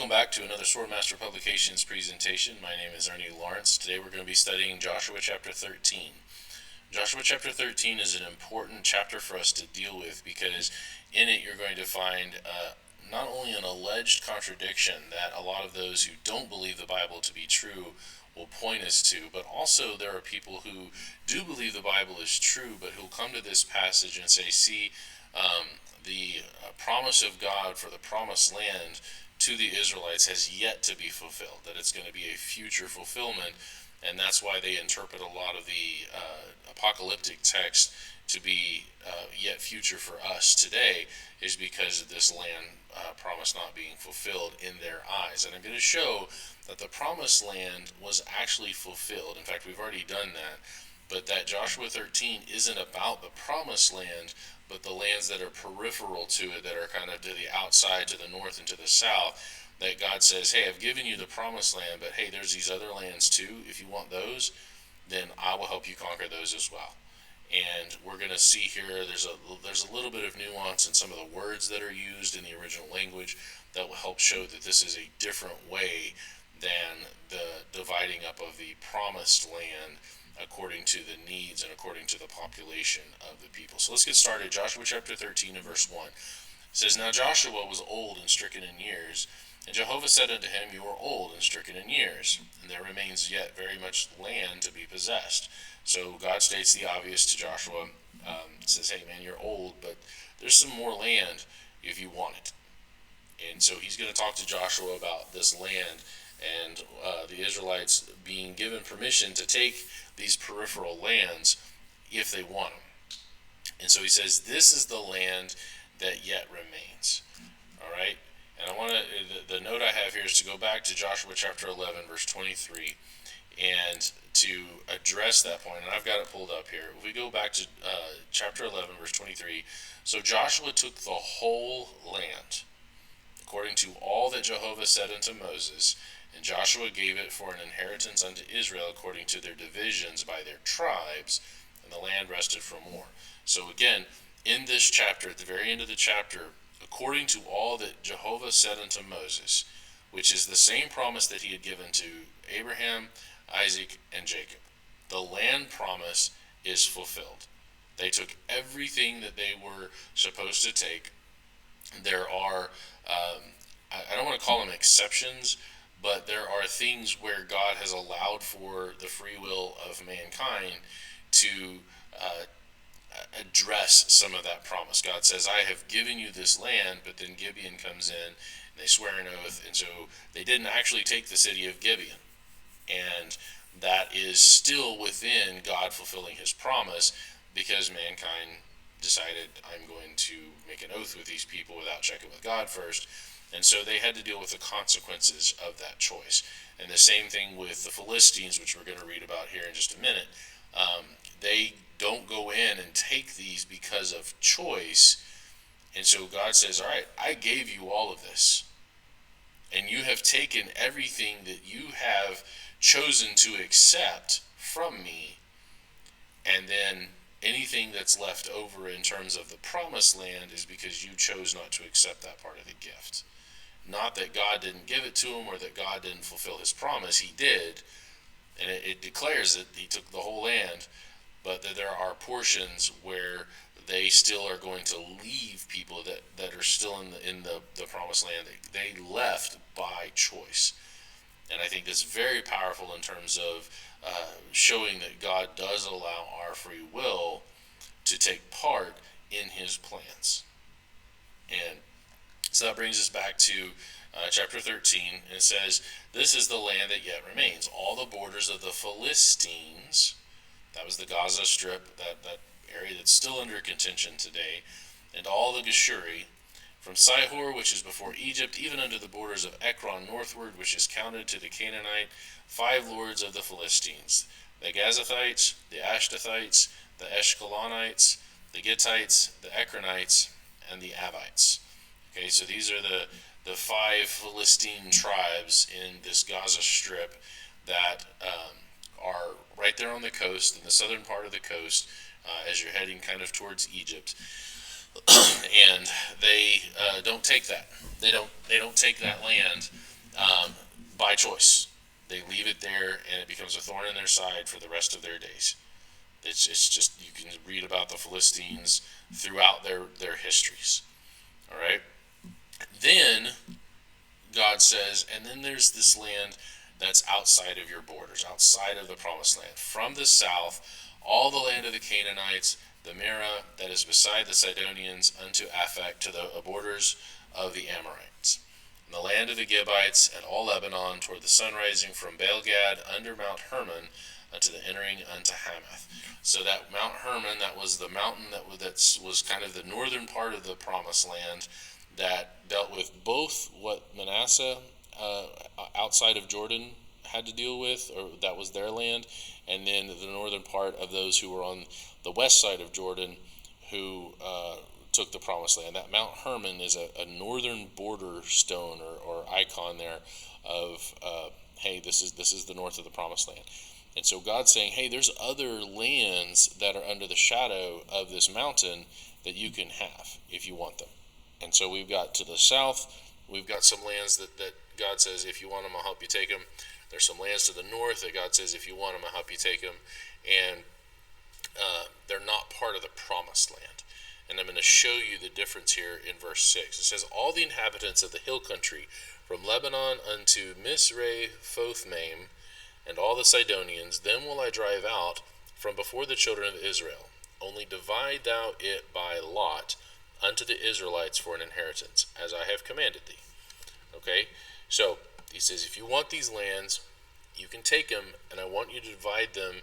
Welcome back to another Swordmaster Publications presentation. My name is Ernie Lawrence. Today we're going to be studying Joshua chapter 13. Joshua chapter 13 is an important chapter for us to deal with because in it you're going to find not only an alleged contradiction that a lot of those who don't believe the Bible to be true will point us to, but also there are people who do believe the Bible is true, but who'll come to this passage and say, see, the promise of God for the promised land to the Israelites has yet to be fulfilled, that it's going to be a future fulfillment, and that's why they interpret a lot of the apocalyptic text to be yet future for us today, is because of this land promise not being fulfilled in their eyes. And I'm going to show that the promised land was actually fulfilled. In fact, we've already done that, but that Joshua 13 isn't about the promised land, but the lands that are peripheral to it, that are kind of to the outside, to the north and to the south, that God says, hey, I've given you the promised land, but hey, there's these other lands too. If you want those, then I will help you conquer those as well. And we're going to see here there's a little bit of nuance in some of the words that are used in the original language that will help show that this is a different way than the dividing up of the promised land according to the needs and according to the population of the people. So let's get started. Joshua chapter 13 and verse 1. It says, Now Joshua was old and stricken in years, and Jehovah said unto him, You are old and stricken in years, and there remains yet very much land to be possessed. So God states the obvious to Joshua. Says, hey man, you're old, but there's some more land if you want it. And so he's going to talk to Joshua about this land and the Israelites being given permission to take these peripheral lands if they want them. And so he says, this is the land that yet remains. All right? And I want to, the note I have here is to go back to Joshua chapter 11, verse 23, and to address that point. And I've got it pulled up here. If we go back to chapter 11, verse 23, so Joshua took the whole land, according to all that Jehovah said unto Moses, and Joshua gave it for an inheritance unto Israel according to their divisions by their tribes, and the land rested from war. So again, in this chapter, at the very end of the chapter, according to all that Jehovah said unto Moses, which is the same promise that he had given to Abraham, Isaac, and Jacob, the land promise is fulfilled. They took everything that they were supposed to take. There are, I don't want to call them exceptions, but there are things where God has allowed for the free will of mankind to address some of that promise. God says, I have given you this land, but then Gibeon comes in, and they swear an oath, and so they didn't actually take the city of Gibeon. And that is still within God fulfilling his promise, because mankind decided, I'm going to make an oath with these people without checking with God first. And so they had to deal with the consequences of that choice. And the same thing with the Philistines, which we're going to read about here in just a minute. They don't go in and take these because of choice. And so God says, all right, I gave you all of this. And you have taken everything that you have chosen to accept from me. And then anything that's left over in terms of the promised land is because you chose not to accept that part of the gift. Not that God didn't give it to him or that God didn't fulfill his promise. He did. And it declares that he took the whole land, but that there are portions where they still are going to leave people that are still in the promised land. They left by choice. And I think that's very powerful in terms of showing that God does allow our free will to take part in his plans. And so that brings us back to chapter 13, and it says, this is the land that yet remains. All the borders of the Philistines, that was the Gaza Strip, that area that's still under contention today, and all the Geshuri, from Sihor, which is before Egypt, even unto the borders of Ekron northward, which is counted to the Canaanite, 5 lords of the Philistines, the Gazathites, the Ashdothites, the Eshkelonites, the Gittites, the Ekronites, and the Abites. Okay, so these are the 5 Philistine tribes in this Gaza Strip that are right there on the coast, in the southern part of the coast, as you're heading kind of towards Egypt. And they don't take that. They don't take that land by choice. They leave it there, and it becomes a thorn in their side for the rest of their days. It's just, you can read about the Philistines throughout their histories. All right. Then God says, and then there's this land that's outside of your borders, outside of the promised land. From the south, all the land of the Canaanites, the Mira that is beside the Sidonians, unto Aphek, to the borders of the Amorites. And the land of the Gibeonites, and all Lebanon, toward the sun rising from Baal-gad under Mount Hermon, unto the entering unto Hamath. So that Mount Hermon, that was the mountain that was kind of the northern part of the promised land, that dealt with both what Manasseh, outside of Jordan, had to deal with, or that was their land, and then the northern part of those who were on the west side of Jordan, who took the promised land. That Mount Hermon is a northern border stone, or icon there of, hey, this is the north of the promised land. And so God's saying, hey, there's other lands that are under the shadow of this mountain that you can have if you want them. And so we've got to the south, we've got some lands that God says, if you want them, I'll help you take them. There's some lands to the north that God says, if you want them, I'll help you take them. And they're not part of the promised land. And I'm going to show you the difference here in verse 6. It says, all the inhabitants of the hill country, from Lebanon unto Misre-Fothmaim, and all the Sidonians, them will I drive out from before the children of Israel. Only divide thou it by lot unto the Israelites for an inheritance, as I have commanded thee. Okay, so he says, if you want these lands, you can take them, and I want you to divide them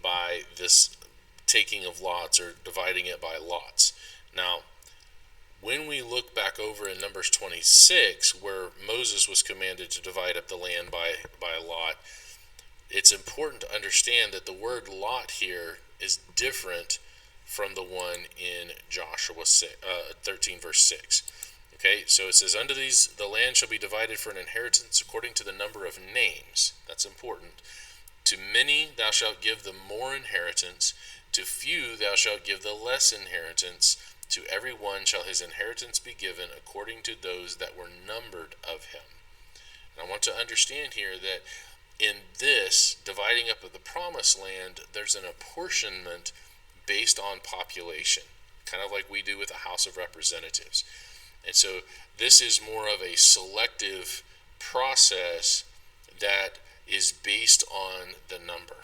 by this taking of lots, or dividing it by lots. Now, when we look back over in Numbers 26, where Moses was commanded to divide up the land by a lot, it's important to understand that the word lot here is different from the one in Joshua 13, verse 6. Okay, so it says, unto these the land shall be divided for an inheritance according to the number of names. That's important. To many thou shalt give the more inheritance, to few thou shalt give the less inheritance. To every one shall his inheritance be given according to those that were numbered of him. And I want to understand here that in this dividing up of the promised land, there's an apportionment based on population, kind of like we do with the House of Representatives. And so this is more of a selective process that is based on the number.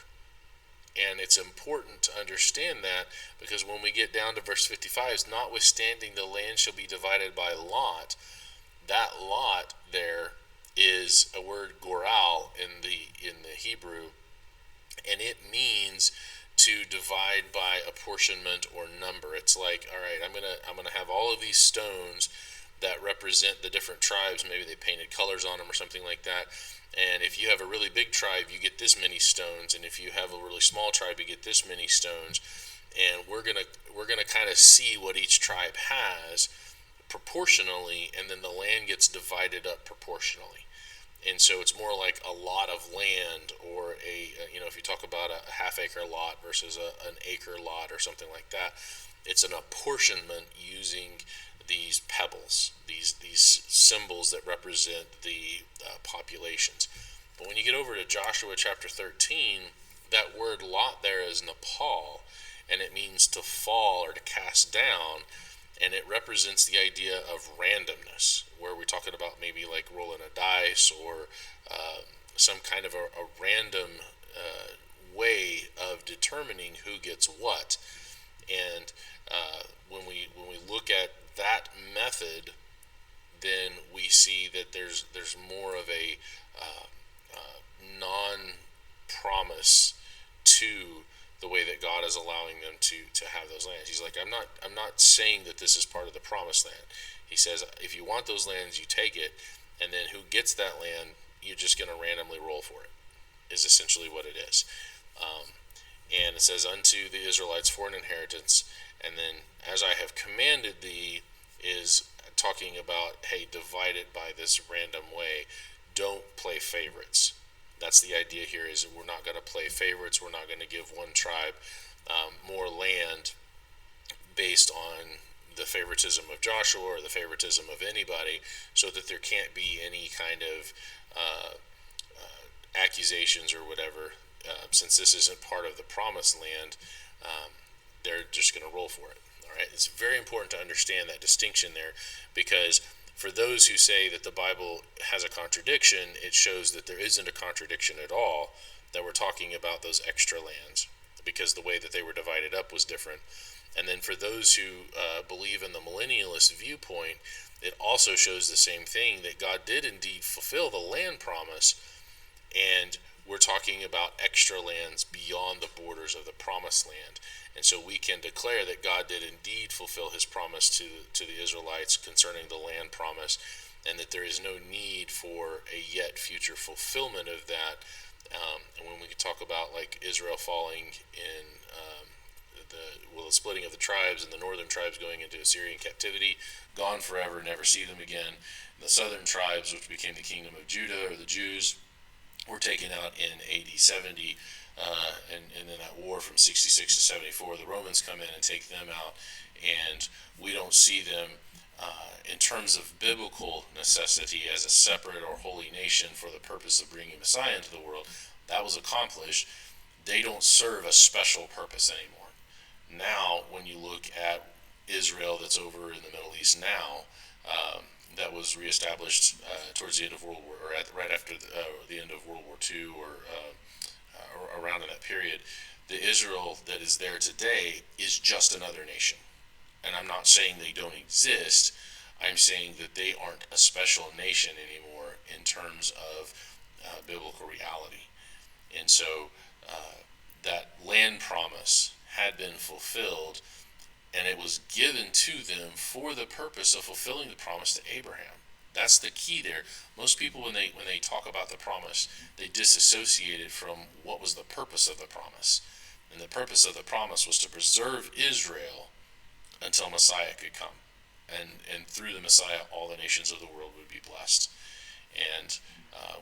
And it's important to understand that, because when we get down to verse 55, notwithstanding the land shall be divided by lot, that lot there is a word goral in the Hebrew, and it means to divide by apportionment or number. It's like, all right, I'm gonna have all of these stones that represent the different tribes. Maybe they painted colors on them or something like that. And if you have a really big tribe, you get this many stones, and if you have a really small tribe, you get this many stones. And we're gonna kind of see what each tribe has proportionally, and then the land gets divided up proportionally. And so it's more like a lot of land, or if you talk about a half-acre lot versus an acre lot or something like that, it's an apportionment using these pebbles, these symbols that represent the populations. But when you get over to Joshua chapter 13, that word lot there is Nepal, and it means to fall or to cast down, and it represents the idea of randomness, where we're talking about maybe like rolling a dice, or some kind of a random way of determining who gets what. And when we look at that method, then we see that there's more of a non-promise to the way that God is allowing them to have those lands. He's like, I'm not saying that this is part of the promised land. He says, if you want those lands, you take it, and then who gets that land, you're just going to randomly roll for it, is essentially what it is. And it says, unto the Israelites for an inheritance. And then, as I have commanded thee, is talking about, hey, divide it by this random way. Don't play favorites. That's the idea here, is we're not going to play favorites. We're not going to give one tribe more land based on the favoritism of Joshua or the favoritism of anybody, so that there can't be any kind of accusations or whatever, since this isn't part of the promised land, they're just going to roll for it. All right, it's very important to understand that distinction there, because for those who say that the Bible has a contradiction, it shows that there isn't a contradiction at all, that we're talking about those extra lands, because the way that they were divided up was different. And then for those who believe in the millennialist viewpoint, it also shows the same thing, that God did indeed fulfill the land promise, and we're talking about extra lands beyond the borders of the promised land. And so we can declare that God did indeed fulfill his promise to the Israelites concerning the land promise, and that there is no need for a yet future fulfillment of that. And when we talk about like Israel falling in the splitting of the tribes, and the northern tribes going into Assyrian captivity, gone forever, never see them again. The southern tribes, which became the kingdom of Judah, or the Jews, were taken out in AD 70, and in that war from 66 to 74, the Romans come in and take them out, and we don't see them in terms of biblical necessity as a separate or holy nation for the purpose of bringing Messiah into the world. That was accomplished. They don't serve a special purpose anymore. Now, when you look at Israel that's over in the Middle East now, that was reestablished towards the end of World War, or right after the end of World War II, or around in that period, the Israel that is there today is just another nation. And I'm not saying they don't exist. I'm saying that they aren't a special nation anymore in terms of biblical reality. And so that land promise had been fulfilled, and it was given to them for the purpose of fulfilling the promise to Abraham. That's the key there. Most people, when they talk about the promise, they disassociate it from what was the purpose of the promise. And the purpose of the promise was to preserve Israel until Messiah could come. And through the Messiah, all the nations of the world would be blessed. And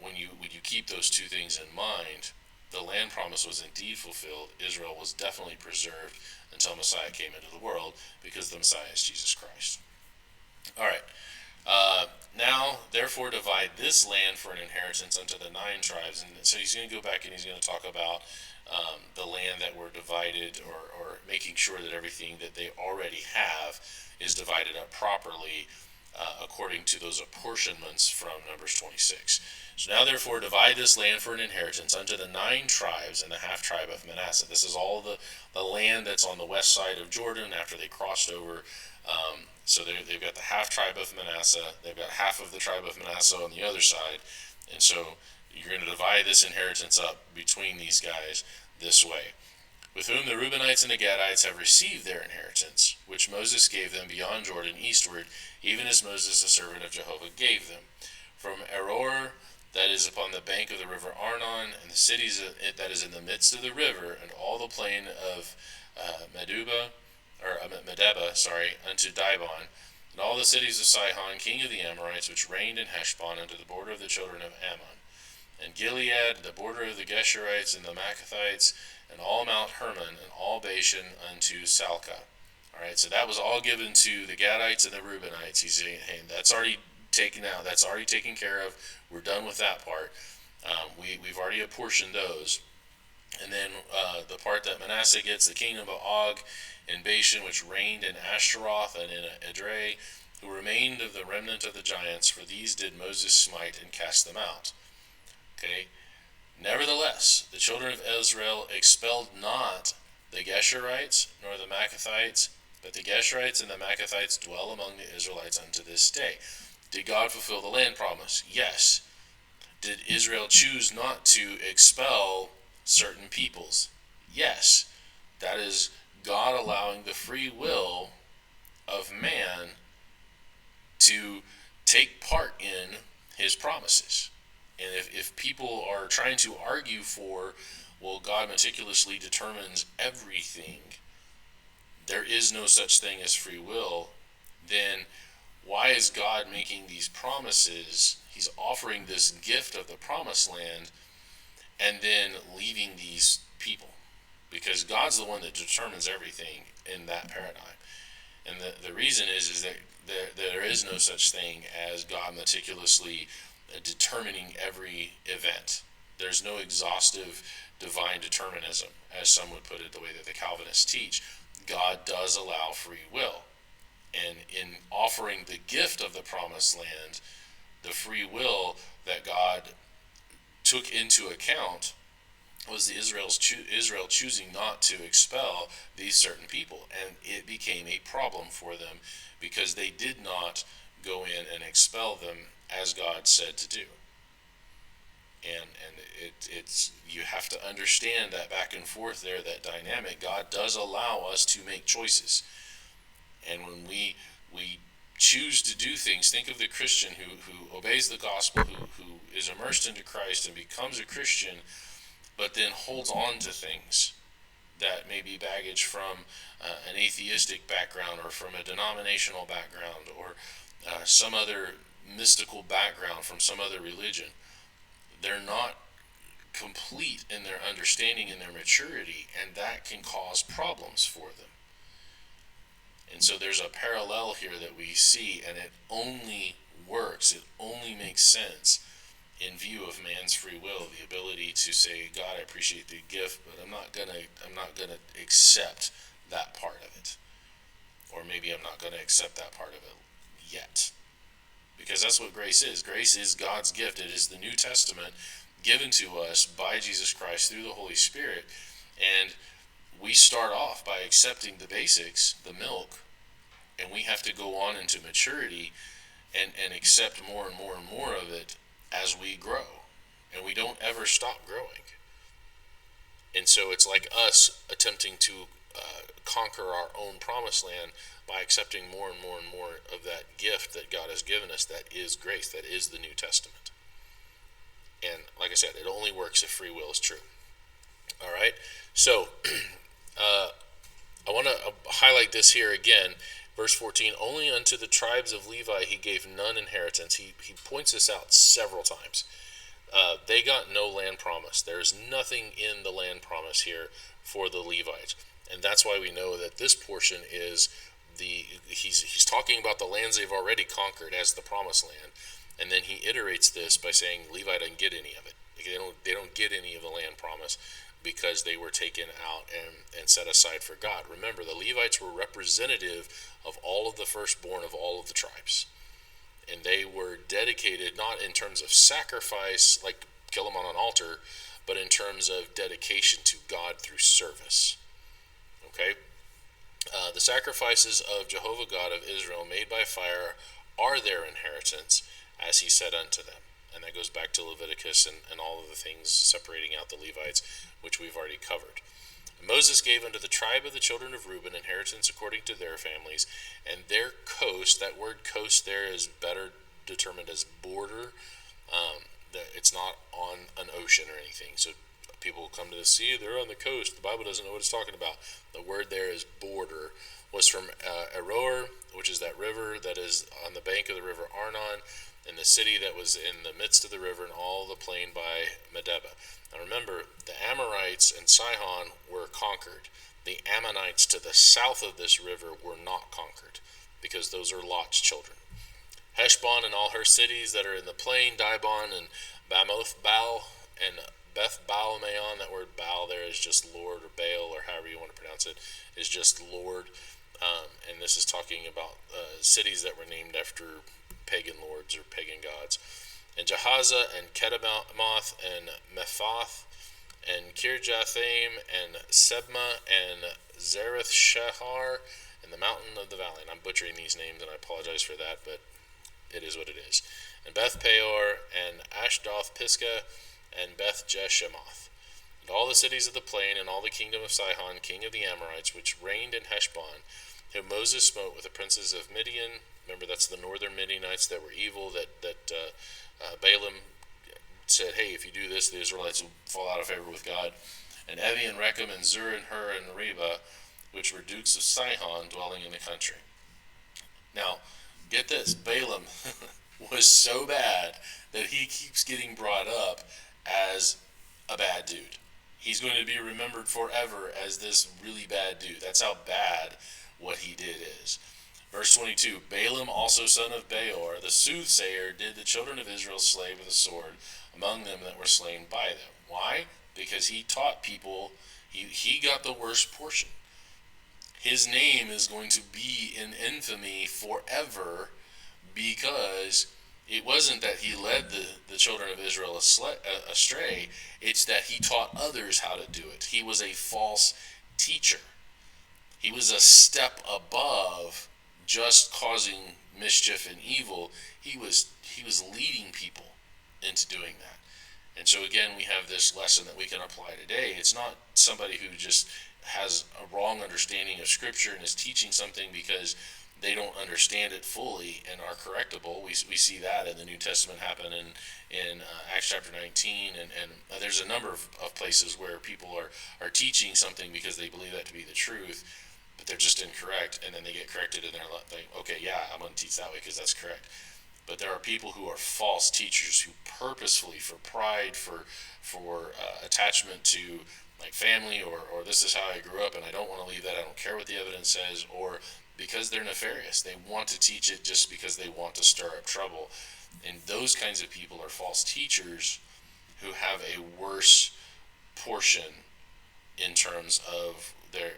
when you keep those two things in mind, the land promise was indeed fulfilled. Israel was definitely preserved until Messiah came into the world, because the Messiah is Jesus Christ. All right. Now, therefore, divide this land for an inheritance unto the 9 tribes. And so he's going to go back and he's going to talk about the land that were divided, or making sure that everything that they already have is divided up properly according to those apportionments from Numbers 26. So now, therefore, divide this land for an inheritance unto the 9 tribes and the half tribe of Manasseh. This is all the land that's on the west side of Jordan after they crossed over. So they've got the half tribe of Manasseh. They've got half of the tribe of Manasseh on the other side. And so you're going to divide this inheritance up between these guys this way. With whom the Reubenites and the Gadites have received their inheritance, which Moses gave them beyond Jordan eastward, even as Moses the servant of Jehovah gave them. From Aroer, that is upon the bank of the river Arnon, and the cities that is in the midst of the river, and all the plain of Medeba, unto Dibon, and all the cities of Sihon, king of the Amorites, which reigned in Heshbon, unto the border of the children of Ammon, and Gilead, the border of the Geshurites and the Maccathites, and all Mount Hermon, and all Bashan unto Salcah. All right, so that was all given to the Gadites and the Reubenites. He's saying, hey, that's already taken out. That's already taken care of. We're done with that part. We've already apportioned those. And then the part that Manasseh gets, the kingdom of Og and Bashan, which reigned in Ashtaroth and in Edrei, who remained of the remnant of the giants, for these did Moses smite and cast them out. Okay. Nevertheless, the children of Israel expelled not the Geshurites nor the Maccathites, but the Geshurites and the Maccathites dwell among the Israelites unto this day. Did God fulfill the land promise? Yes. Did Israel choose not to expel certain peoples? Yes. That is God allowing the free will of man to take part in his promises. And if people are trying to argue for, well, God meticulously determines everything, there is no such thing as free will, then why is God making these promises? He's offering this gift of the promised land and then leaving these people, because God's the one that determines everything in that paradigm. And the reason is that there is no such thing as God meticulously determining every event. There's no exhaustive divine determinism, as some would put it, the way that the Calvinists teach. God does allow free will. And in offering the gift of the promised land, the free will that God took into account was the Israel choosing not to expel these certain people, and it became a problem for them because they did not go in and expel them as God said to do. It's you have to understand that back and forth there, that dynamic. God does allow us to make choices, and when we choose to do things, think of the Christian who obeys the gospel, who is immersed into Christ and becomes a Christian, but then holds on to things that may be baggage from an atheistic background or from a denominational background or some other mystical background from some other religion. They're not complete in their understanding and their maturity, and that can cause problems for them. And so there's a parallel here that we see, and it only works, it only makes sense in view of man's free will, the ability to say, God, I appreciate the gift, but I'm not gonna accept that part of it. Or maybe I'm not gonna accept that part of it yet. Because that's what grace is. Grace is God's gift. It is the New Testament given to us by Jesus Christ through the Holy Spirit. And we start off by accepting the basics, the milk, and we have to go on into maturity and accept more and more and more of it as we grow. And we don't ever stop growing. And so it's like us attempting to conquer our own promised land by accepting more and more and more of that gift that God has given us, that is grace, that is the New Testament. And like I said, it only works if free will is true. All right, so I want to highlight this here again. Verse 14, only unto the tribes of Levi he gave none inheritance. He points this out several times. They got no land promise. There's nothing in the land promise here for the Levites. And that's why we know that this portion is he's talking about the lands they've already conquered as the promised land. And then he iterates this by saying Levi doesn't get any of it. They don't get any of the land promise because they were taken out and set aside for God. Remember, the Levites were representative of all of the firstborn of all of the tribes. And they were dedicated not in terms of sacrifice, like kill them on an altar, but in terms of dedication to God through service. Okay? The sacrifices of Jehovah God of Israel made by fire are their inheritance, as he said unto them. And that goes back to Leviticus and all of the things separating out the Levites, which we've already covered. Moses gave unto the tribe of the children of Reuben inheritance according to their families, and their coast, that word coast there is better determined as border. It's not on an ocean or anything. So people come to the sea, they're on the coast. The Bible doesn't know what it's talking about. The word there is border. Was from Aroer, which is that river that is on the bank of the river Arnon, and the city that was in the midst of the river, and all the plain by Medeba. Now remember, the Amorites and Sihon were conquered. The Ammonites to the south of this river were not conquered, because those are Lot's children. Heshbon and all her cities that are in the plain, Dibon and Bamoth Baal and Beth Baal-Maon, that word Baal there is just Lord or Baal or however you want to pronounce it, is just Lord. And this is talking about cities that were named after pagan lords or pagan gods. And Jahaza and Kedemoth and Mephath and Kirjathaim and Sebma and Zareth Shahar and the mountain of the valley. And I'm butchering these names and I apologize for that, but it is what it is. And Beth Peor and Ashdoth Pisgah and Beth Jeshemoth. And all the cities of the plain and all the kingdom of Sihon, king of the Amorites, which reigned in Heshbon, whom Moses smote with the princes of Midian. Remember, that's the northern Midianites that were evil, that Balaam said, hey, if you do this, the Israelites will fall out of favor with God. And Evi and Rechem and Zur and Hur and Reba, which were dukes of Sihon, dwelling in the country. Now, get this, Balaam was so bad that he keeps getting brought up as a bad dude. He's going to be remembered forever as this really bad dude. That's how bad what he did is. Verse 22, Balaam also son of Beor, the soothsayer, did the children of Israel slay with a sword among them that were slain by them. Why? Because he taught people, he got the worst portion. His name is going to be in infamy forever because it wasn't that he led the children of Israel astray, it's that he taught others how to do it. He was a false teacher. He was a step above just causing mischief and evil. He was leading people into doing that. And so again, we have this lesson that we can apply today. It's not somebody who just has a wrong understanding of Scripture and is teaching something because they don't understand it fully and are correctable. We see that in the New Testament happen in Acts chapter 19, and there's a number of places where people are teaching something because they believe that to be the truth, but they're just incorrect, and then they get corrected and they're like, okay, yeah, I'm going to teach that way because that's correct. But there are people who are false teachers who purposefully, for pride, for attachment to like family, or this is how I grew up and I don't want to leave that, I don't care what the evidence says, or because they're nefarious. They want to teach it just because they want to stir up trouble. And those kinds of people are false teachers who have a worse portion in terms of their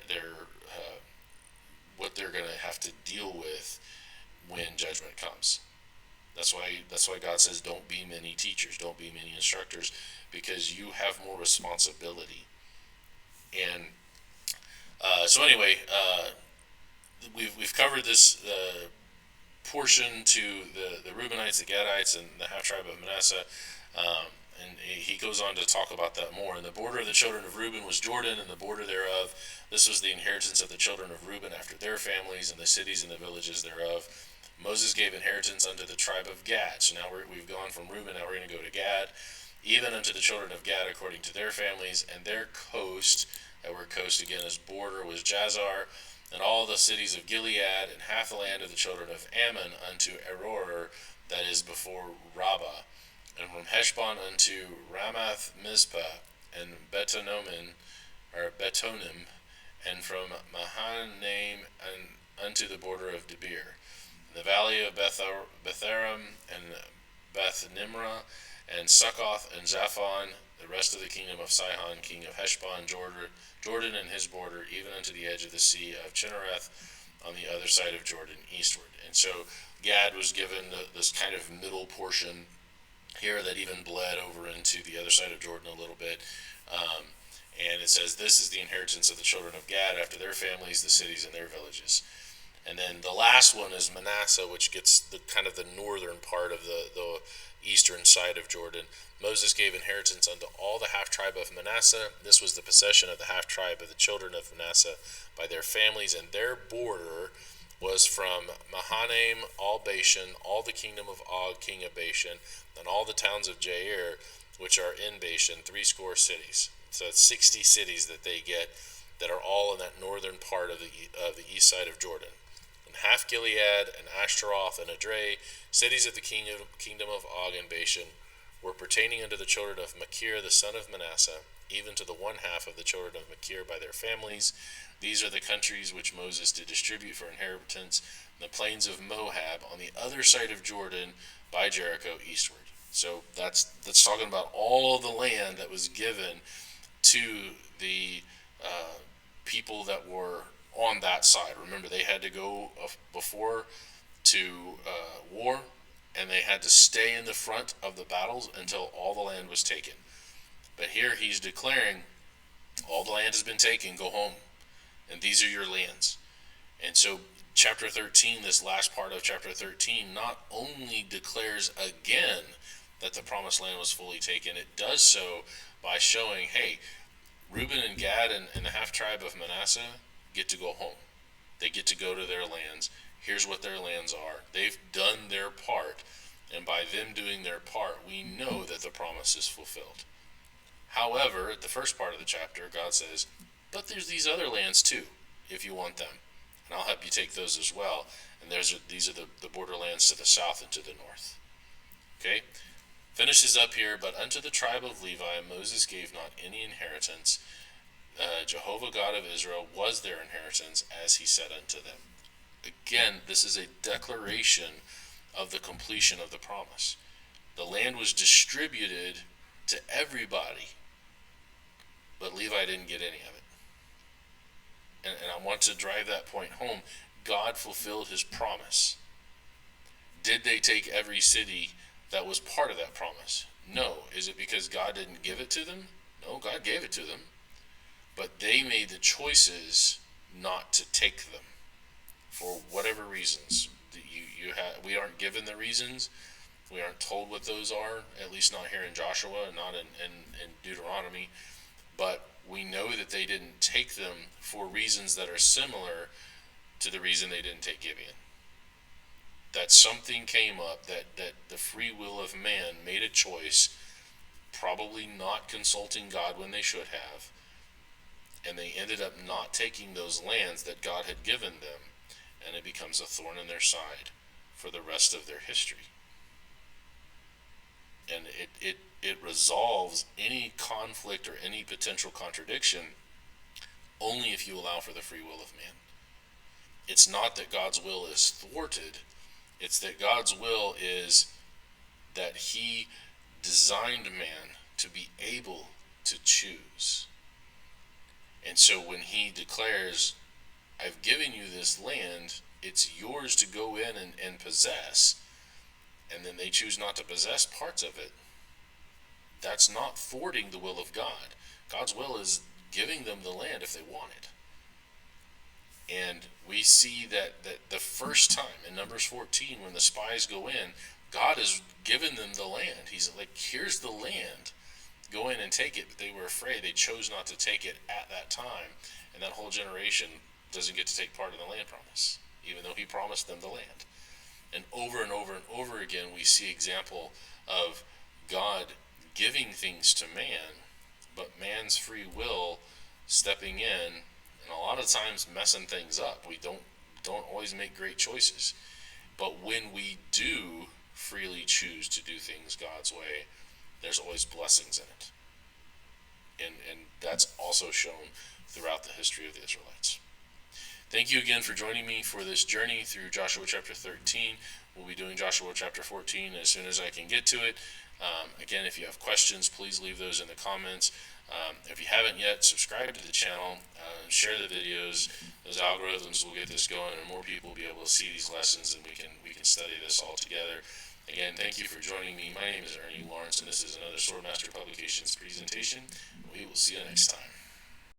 what they're going to have to deal with when judgment comes. That's why God says, don't be many teachers, don't be many instructors, because you have more responsibility. And so anyway, we've covered this portion to the Reubenites, the Gadites, and the half tribe of Manasseh. And he goes on to talk about that more. And the border of the children of Reuben was Jordan, and the border thereof. This was the inheritance of the children of Reuben after their families, and the cities and the villages thereof. Moses gave inheritance unto the tribe of Gad. So now we've gone from Reuben, now we're going to go to Gad. Even unto the children of Gad according to their families, and their coast, that word coast again is border, was Jazer, and all the cities of Gilead, and half the land of the children of Ammon unto Aroer, that is before Rabbah, and from Heshbon unto Ramath Mizpah, and Betonim, and from Mahanaim and unto the border of Debir, the valley of Betharam, and Beth Nimrah, and Succoth, and Zaphon, the rest of the kingdom of Sihon, king of Heshbon, Jordan and his border, even unto the edge of the sea of Chinnereth, on the other side of Jordan, eastward. And so Gad was given this kind of middle portion here that even bled over into the other side of Jordan a little bit. And it says, this is the inheritance of the children of Gad after their families, the cities and their villages. And then the last one is Manasseh, which gets the kind of the northern part of the eastern side of Jordan. Moses gave inheritance unto all the half-tribe of Manasseh. This was the possession of the half-tribe of the children of Manasseh by their families, and their border was from Mahanaim, all Bashan, all the kingdom of Og, king of Bashan, and all the towns of Jair, which are in Bashan, 60 cities. So it's 60 cities that they get that are all in that northern part of the east side of Jordan. And half Gilead, and Ashtaroth, and Edrei, cities of the kingdom of Og and Bashan, were pertaining unto the children of Machir the son of Manasseh, even to the one half of the children of Machir by their families. These are the countries which Moses did distribute for inheritance, in the plains of Moab, on the other side of Jordan, by Jericho eastward. So that's talking about all of the land that was given to the people that were on that side. Remember, they had to go before to war, and they had to stay in the front of the battles until all the land was taken. But here he's declaring, all the land has been taken, go home, and these are your lands. And so chapter 13, this last part of chapter 13, not only declares again that the promised land was fully taken, it does so by showing, hey, Reuben and Gad and the half-tribe of Manasseh get to go home. They get to go to their lands. Here's what their lands are. They've done their part, and by them doing their part, we know that the promise is fulfilled. However, at the first part of the chapter, God says, but there's these other lands too, if you want them, and I'll help you take those as well. And these are the borderlands to the south and to the north. Okay? Finishes up here, but unto the tribe of Levi Moses gave not any inheritance. Jehovah God of Israel was their inheritance, as he said unto them. Again, this is a declaration of the completion of the promise. The land was distributed to everybody, but Levi didn't get any of it. And I want to drive that point home. God fulfilled his promise. Did they take every city that was part of that promise? No. Is it because God didn't give it to them? No, God gave it to them. But they made the choices not to take them for whatever reasons. We aren't given the reasons. We aren't told what those are, at least not here in Joshua and not in Deuteronomy. But we know that they didn't take them for reasons that are similar to the reason they didn't take Gibeon. That something came up, that the free will of man made a choice, probably not consulting God when they should have, and they ended up not taking those lands that God had given them, and it becomes a thorn in their side for the rest of their history. And it resolves any conflict or any potential contradiction only if you allow for the free will of man. It's not that God's will is thwarted, it's that God's will is that he designed man to be able to choose. And so when he declares, I've given you this land, it's yours to go in and possess, and then they choose not to possess parts of it, that's not thwarting the will of God. God's will is giving them the land if they want it. And we see that the first time in Numbers 14, when the spies go in, God has given them the land. He's like, here's the land. Go in and take it. But they were afraid. They chose not to take it at that time. And that whole generation doesn't get to take part in the land promise, even though he promised them the land. And over and over again, we see example of God giving things to man, but man's free will stepping in, and a lot of times messing things up. We don't always make great choices. But when we do freely choose to do things God's way, there's always blessings in it. And that's also shown throughout the history of the Israelites. Thank you again for joining me for this journey through Joshua chapter 13. We'll be doing Joshua chapter 14 as soon as I can get to it. Again, if you have questions, please leave those in the comments. If you haven't yet, subscribe to the channel, share the videos. Those algorithms will get this going, and more people will be able to see these lessons, and we can study this all together. Again, thank you for joining me. My name is Ernie Lawrence, and this is another Swordmaster Publications presentation. We will see you next time.